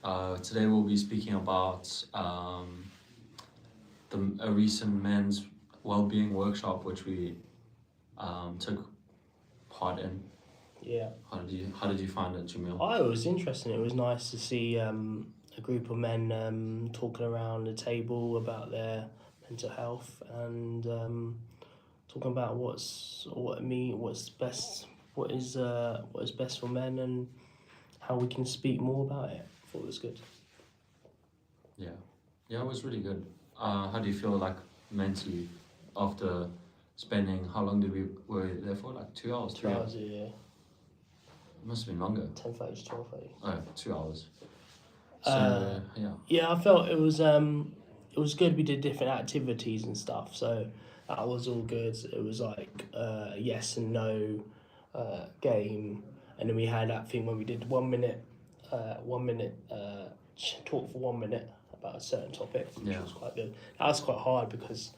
Today we'll be speaking about a recent men's wellbeing workshop which we took part in. Yeah. How did you find it, Jamil? It was interesting. It was nice to see a group of men talking around the table about their mental health and talking about what's best, what is best for men and how we can speak more about it. I thought it was good. Yeah, it was really good. How do you feel like mentally after spending, how long were we there for? Like 2 hours, 3 hours? 2 hours, yeah. It must have been longer. 10:30 to 12:30. Oh, 2 hours. So yeah. Yeah, I felt it was good. We did different activities and stuff, so that was all good. It was like yes and no game, and then we had that thing when we did 1 minute, talk for 1 minute about a certain topic, which was quite good. That was quite hard because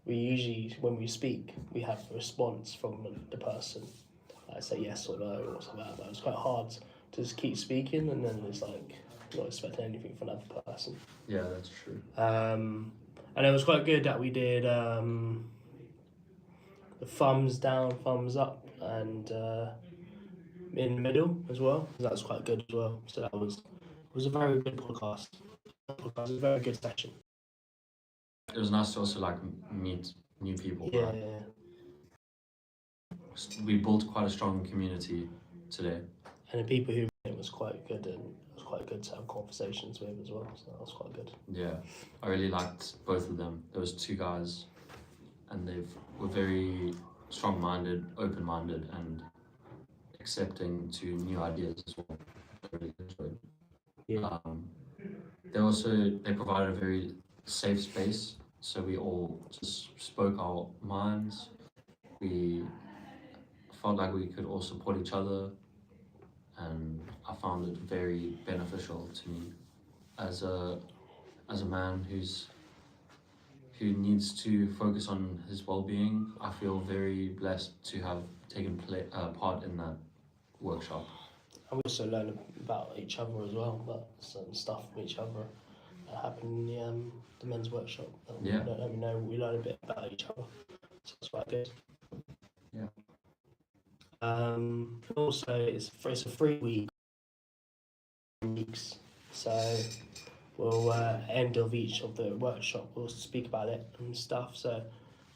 we usually, when we speak, we have a response from the person. I say yes or no or something like that. But it was quite hard to just keep speaking, and then it's like not expecting anything from another person. Yeah, that's true. And it was quite good that we did the thumbs down, thumbs up, and in the middle as well. That was quite good as well. So that was a very good podcast. It was a very good session. It was nice to also like meet new people. Yeah, right? We built quite a strong community today. And the people who it was quite good, and it was quite good to have conversations with as well. So that was quite good. Yeah, I really liked both of them. There was two guys, and they were very strong-minded, open-minded, and accepting to new ideas as well. I really enjoyed. Yeah. They provided a very safe space, so we all just spoke our minds. We felt like we could all support each other, and I found it very beneficial to me as a man who needs to focus on his well-being. I feel very blessed to have taken part in that workshop. And we also learn about each other as well, about certain stuff from each other that happened in the men's workshop. Yeah. We learn a bit about each other, so it's quite good. Yeah. Also, it's a 3 weeks, so we'll end of each of the workshop we'll speak about it and stuff. So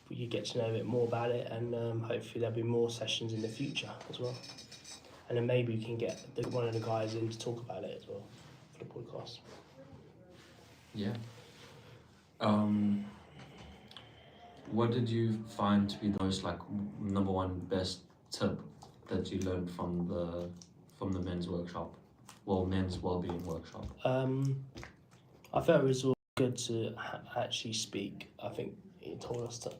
you get to know a bit more about it, and hopefully there'll be more sessions in the future as well. And then maybe we can get one of the guys in to talk about it as well for the podcast. Yeah. What did you find to be the most like number one best tip that you learned from the men's workshop? Well, men's well-being workshop. I felt it was all good to actually speak. I think it taught us to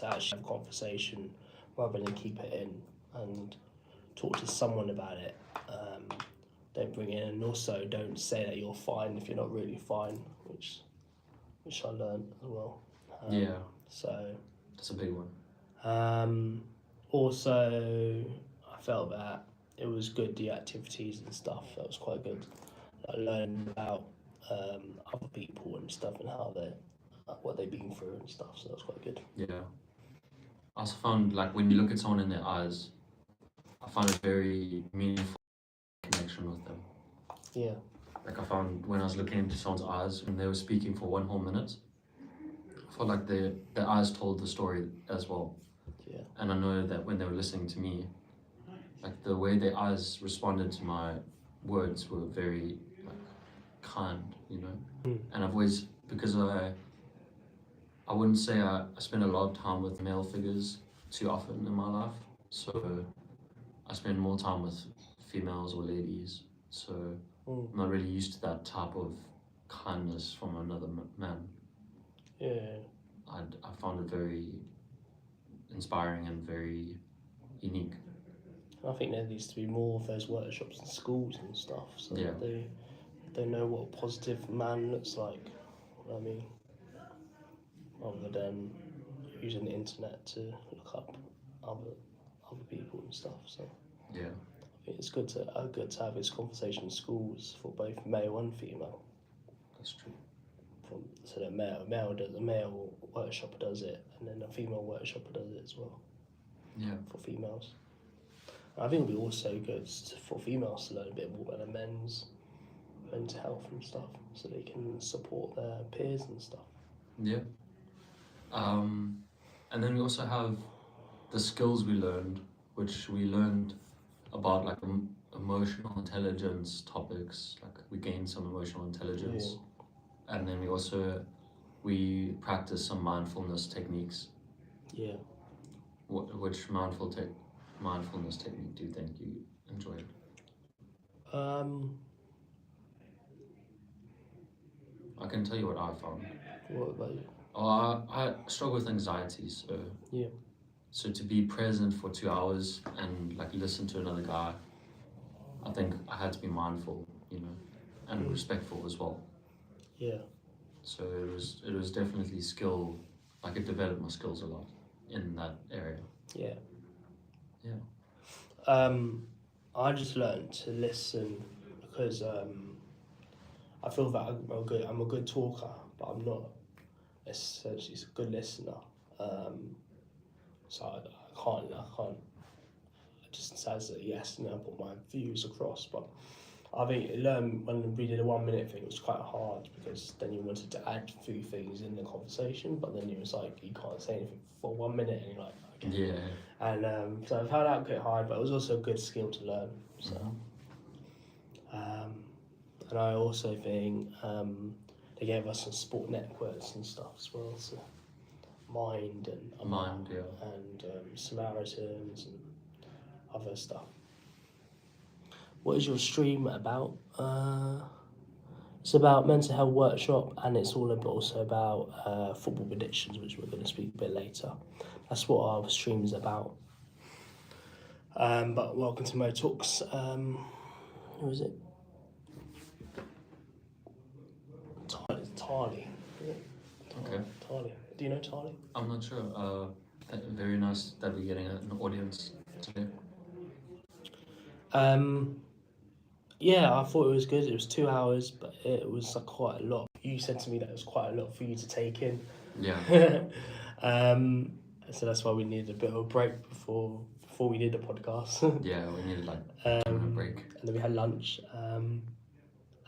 actually have a conversation rather than keep it in and talk to someone about it. Don't bring it in, and also don't say that you're fine if you're not really fine, which I learned as well. Yeah. So that's a big one. Also, I felt that it was good, the activities and stuff. That was quite good. I learned about other people and stuff and how what they've been through and stuff. So that was quite good. Yeah. I also found like when you look at someone in their eyes, I found a very meaningful connection with them. Yeah. Like I found when I was looking into someone's eyes when they were speaking for 1 whole minute, I felt like their eyes told the story as well. Yeah. And I know that when they were listening to me, like the way their eyes responded to my words were very like kind, you know. And I've always, because I wouldn't say I spend a lot of time with male figures too often in my life, so I spend more time with females or ladies, so I'm not really used to that type of kindness from another man. Yeah. I found it very inspiring and very unique. I think there needs to be more of those workshops in schools and stuff, so Yeah. they know what a positive man looks like. I mean, rather than using the internet to look up other people and stuff. So Yeah. think it's good to have this conversation in schools for both male and female. That's true. So that a male workshopper does it, and then a female workshopper does it as well. Yeah. For females. I think it'll be also good for females to learn a bit more about their men's mental health and stuff, so they can support their peers and stuff. Yeah. And then we also have the skills we learned, which we learned about like emotional intelligence topics. Like we gained some emotional intelligence, and then we practiced some mindfulness techniques. Yeah. Which mindfulness technique do you think you enjoyed? I can tell you what I found. What about you? I struggle with anxiety, so Yeah. So to be present for 2 hours and like listen to another guy, I think I had to be mindful, and respectful as well. Yeah. So it was definitely skill, like it developed my skills a lot in that area. Yeah. Yeah. I just learned to listen because I feel that I'm a good talker, but I'm not essentially a good listener. So I can't. It just says that yes, and I put my views across. But I think when we did a 1 minute thing, it was quite hard because then you wanted to add a few things in the conversation, but then it was like you can't say anything for 1 minute, and you're like, okay. Yeah. And so I found that quite hard, but it was also a good skill to learn. So, and I also think they gave us some sport networks and stuff as well. So Mind and Samaritans and other stuff. What is your stream about? It's about mental health workshop, and it's also about football predictions, which we're going to speak a bit later. That's what our stream is about. But welcome to Mo Talks. Who is it? Tarly. Okay. Tarly. Do you know Tarly? I'm not sure. Very nice that we're getting an audience today. Yeah, I thought it was good. It was 2 hours, but it was quite a lot. You said to me that it was quite a lot for you to take in. Yeah. So that's why we needed a bit of a break before we did the podcast. Yeah, we needed like a 2-minute break. And then we had lunch.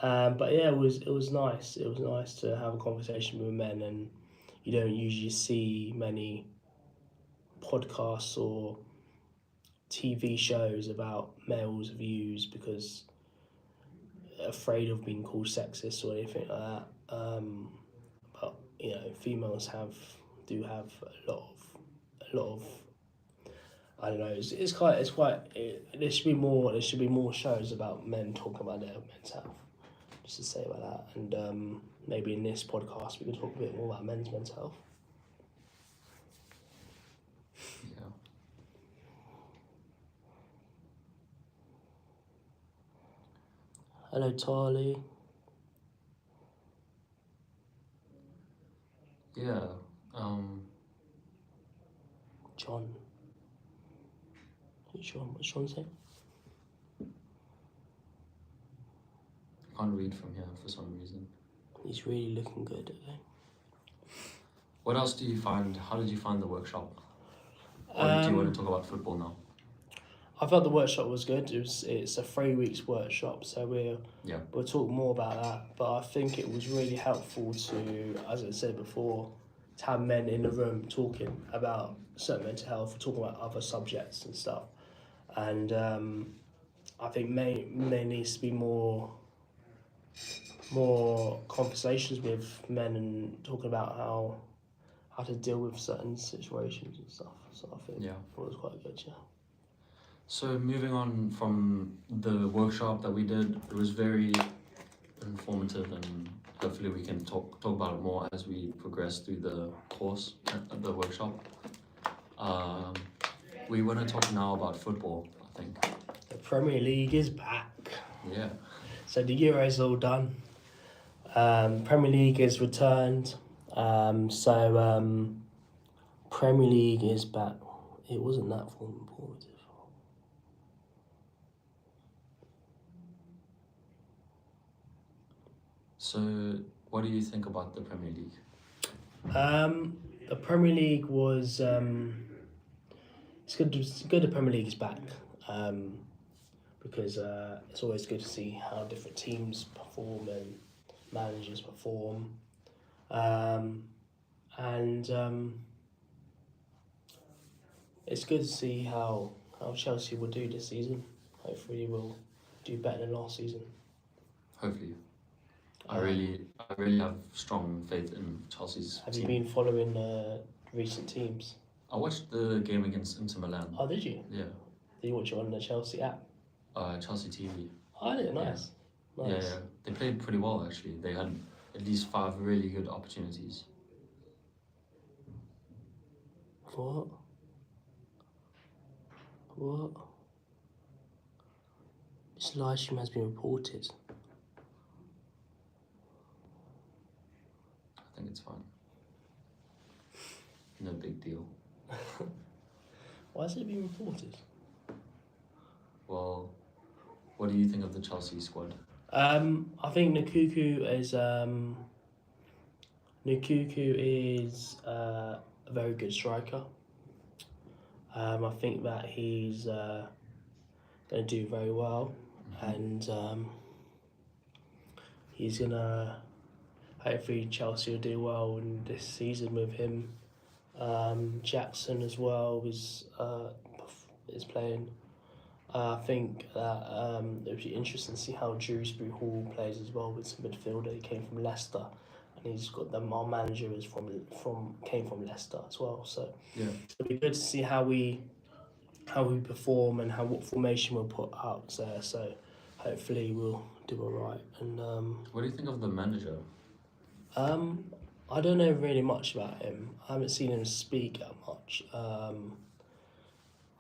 But yeah, it was nice. It was nice to have a conversation with men, and you don't usually see many podcasts or TV shows about males' views because afraid of being called sexist or anything like that. But females do have a lot of I don't know. There should be more shows about men talking about their mental health. Just to say about that, and maybe in this podcast we can talk a bit more about men's mental health. Yeah. Hello, Tarly. Yeah. John. Who's John? What's John saying? Can't read from here for some reason. He's really looking good, okay? What else do you find? How did you find the workshop? Or do you want to talk about football now? I felt the workshop was good. It's a 3 weeks workshop, so we'll talk more about that. But I think it was really helpful to, as I said before, to have men in the room talking about certain mental health, talking about other subjects and stuff. And I think there needs to be more conversations with men and talking about how to deal with certain situations and stuff. So I think it was quite good, yeah. So moving on from the workshop that we did, it was very informative, and hopefully we can talk about it more as we progress through the course, the workshop. We want to talk now about football, I think. The Premier League is back. Yeah. So the Euro's all done. Premier League is returned. Premier League is back. It wasn't that informative. So, what do you think about the Premier League? The Premier League was it's good. It's good the Premier League is back because it's always good to see how different teams perform and managers perform, and it's good to see how Chelsea will do this season. Hopefully, we'll do better than last season. Hopefully. I really have strong faith in Chelsea's Have team. you been following recent teams? I watched the game against Inter Milan. Oh, did you? Yeah. Did you watch it on the Chelsea app? Chelsea TV. Oh, did it? Nice. Yeah. Nice. Yeah. They played pretty well actually. They had at least 5 really good opportunities. What? What? This live stream has been reported. I think it's fine. No big deal. Why has it been reported? Well, what do you think of the Chelsea squad? I think Nkunku is a very good striker. I think that he's going to do very well, and he's going to hopefully Chelsea will do well in this season with him. Jackson as well is playing. I think that it would be interesting to see how Dewsbury Hall plays as well with some midfielder. He came from Leicester, and he's got them. Our manager is came from Leicester as well. So Yeah. it'll be good to see how we perform and what formation we'll put out there. So hopefully we'll do all right. And What do you think of the manager? I don't know really much about him. I haven't seen him speak that much.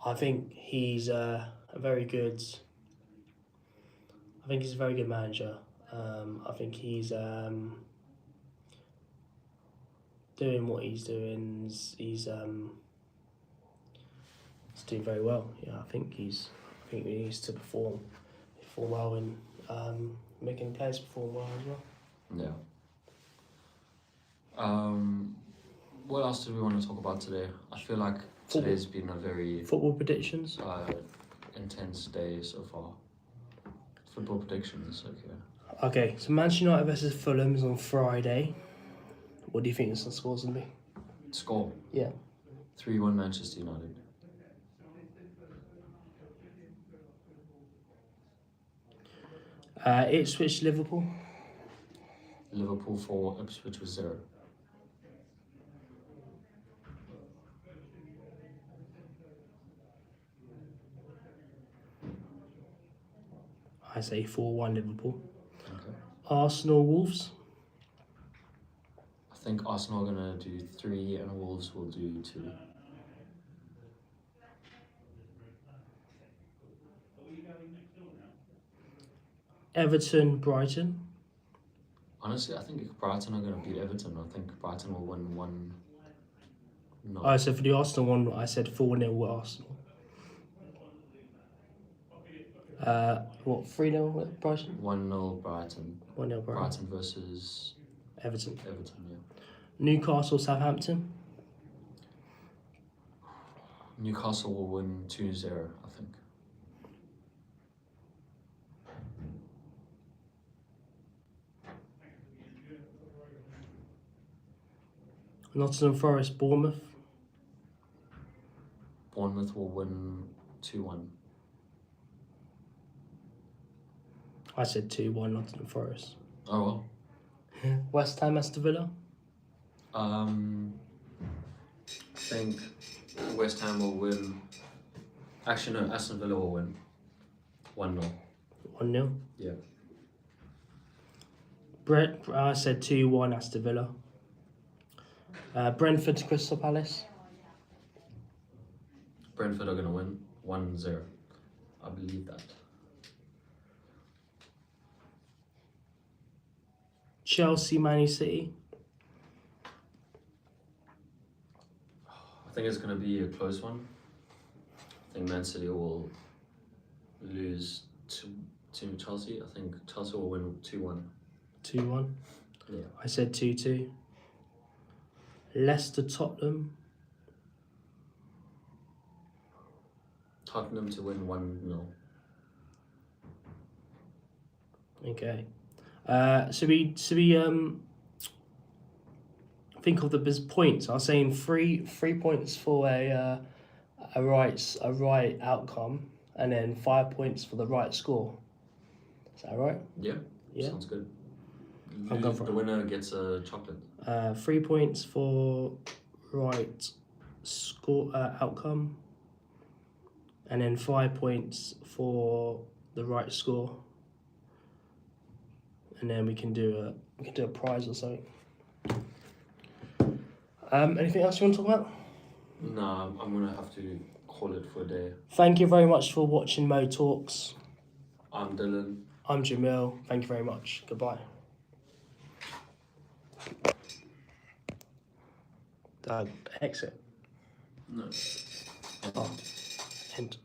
I think he's a very good. I think he's a very good manager. I think he's doing what he's doing. He's doing very well. Yeah, I think he needs to perform well and making players perform well as well. Yeah. What else do we want to talk about today? I feel like today's been a very Football predictions. intense day so far. Football predictions, okay. Okay, so Manchester United versus Fulham is on Friday. What do you think the score's going to be? Score? Yeah. 3-1 Manchester United. Ipswich, Liverpool. Liverpool 4, Ipswich was 0. I say 4-1 Liverpool. Okay. Arsenal, Wolves. I think Arsenal are going to do 3 and Wolves will do 2. Everton, Brighton. Honestly, I think Brighton are going to beat Everton. I think Brighton will win 1. No. So for the Arsenal one, I said 4-0 Arsenal. 3-0 Brighton? 1-0 Brighton. 1-0 Brighton versus Everton. Everton, yeah. Newcastle, Southampton. Newcastle will win 2-0, I think. Nottingham Forest, Bournemouth. Bournemouth will win 2-1. I said 2-1 Nottingham Forest. Oh well. West Ham, Aston Villa. I think West Ham will win. Actually, no, Aston Villa will win 1-0. 1-0. Yeah. I said 2-1 Aston Villa. Brentford to Crystal Palace. Brentford are going to win 1-0. I believe that. Chelsea, Man City. I think it's going to be a close one. I think Man City will lose to Chelsea. I think Chelsea will win 2-1. 2-1. Yeah. I said 2-2. Leicester Tottenham. Tottenham to win 1-0. Okay. Should we think of the best points? I was saying three points for a right outcome, and then 5 points for the right score. Is that right? Yeah. Yeah. Sounds good. I'm going for The it. winner gets a chocolate. 3 points for right score outcome, and then 5 points for the right score, and then we can do a prize or something. Anything else you want to talk about? No, I'm gonna have to call it for a day. Thank you very much for watching Mo Talks. I'm Dylan. I'm Jamille. Thank you very much. Goodbye. Exit. No. Oh, end.